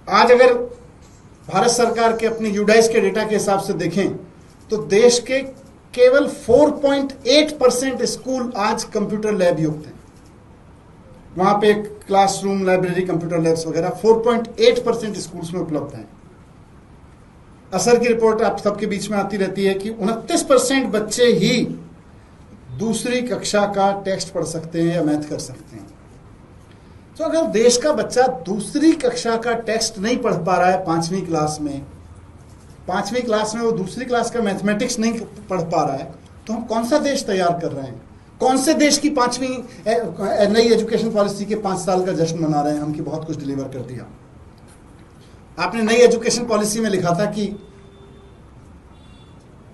आज अगर भारत सरकार के अपने यूडाइस के डेटा के हिसाब से देखें तो देश के केवल 4.8% स्कूल आज कंप्यूटर लैब युक्त हैं। वहां पे क्लासरूम, लाइब्रेरी, कंप्यूटर लैब्स वगैरह 4.8% स्कूल्स में उपलब्ध हैं। असर की रिपोर्ट आप सबके बीच में आती रहती है कि 29% बच्चे ही दूसरी कक्षा का टेक्स्ट पढ़ सकते हैं या मैथ कर सकते हैं। तो अगर देश का बच्चा दूसरी कक्षा का टेक्स्ट नहीं पढ़ पा रहा है, पांचवी क्लास में वो दूसरी क्लास का मैथमेटिक्स नहीं पढ़ पा रहा है, तो हम कौन सा देश तैयार कर रहे हैं? कौन से देश की पांचवी नई एजुकेशन पॉलिसी के 5 साल का जश्न मना रहे हैं हम कि बहुत कुछ डिलीवर कर दिया। आपने नई एजुकेशन पॉलिसी में लिखा था कि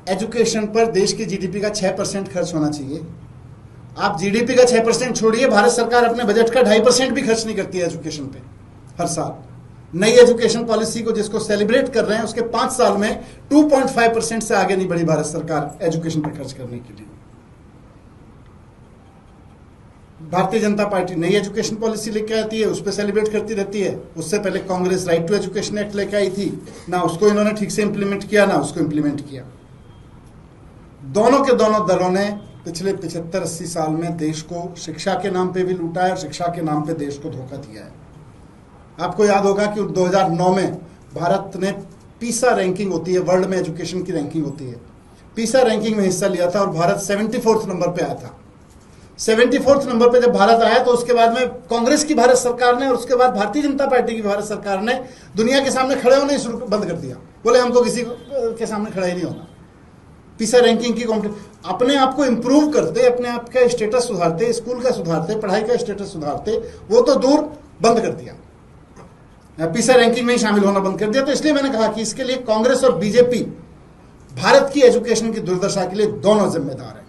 एजुकेशन पर देश की जीडीपी का 6% खर्च होना चाहिए। आप जीडीपी का 6% छोड़िए, भारत सरकार अपने बजट का 2.5% भी खर्च नहीं करती है एजुकेशन पे हर साल। नई एजुकेशन पॉलिसी को जिसको सेलिब्रेट कर रहे हैं, उसके 5 साल में 2.5% से आगे नहीं बढ़ी भारत सरकार एजुकेशन पे खर्च करने के लिए। भारतीय जनता पार्टी नई एजुकेशन पॉलिसी लेके आती है, उस पर सेलिब्रेट करती रहती है। उससे पहले Congress right to education act लेके आई थी, ना उसको इन्होंने ठीक से इंप्लीमेंट किया, ना उसको इंप्लीमेंट किया। दोनों के दोनों दलों ने पिछले 75-80 साल में देश को शिक्षा के नाम पे भी लूटा है और शिक्षा के नाम पे देश को धोखा दिया है। आपको याद होगा कि 2009 में भारत ने पीसा रैंकिंग होती है, वर्ल्ड में एजुकेशन की रैंकिंग होती है, पीसा रैंकिंग में हिस्सा लिया था और भारत 74th नंबर पे आया था। 74th नंबर पे जब भारत आया तो उसके बाद में कांग्रेस की भारत सरकार ने और उसके बाद भारतीय जनता पार्टी की भारत सरकार ने दुनिया के सामने खड़े होने शुरू बंद कर दिया। बोले हमको किसी के सामने खड़ा ही नहीं होना। पीसा रैंकिंग की कॉम्पिटिशन अपने आप को इंप्रूव करते, अपने आप का स्टेटस सुधारते, स्कूल का सुधारते, पढ़ाई का स्टेटस सुधारते, वो तो दूर बंद कर दिया, पीसा रैंकिंग में ही शामिल होना बंद कर दिया। तो इसलिए मैंने कहा कि इसके लिए कांग्रेस और बीजेपी भारत की एजुकेशन की दुर्दशा के लिए दोनों जिम्मेदार है।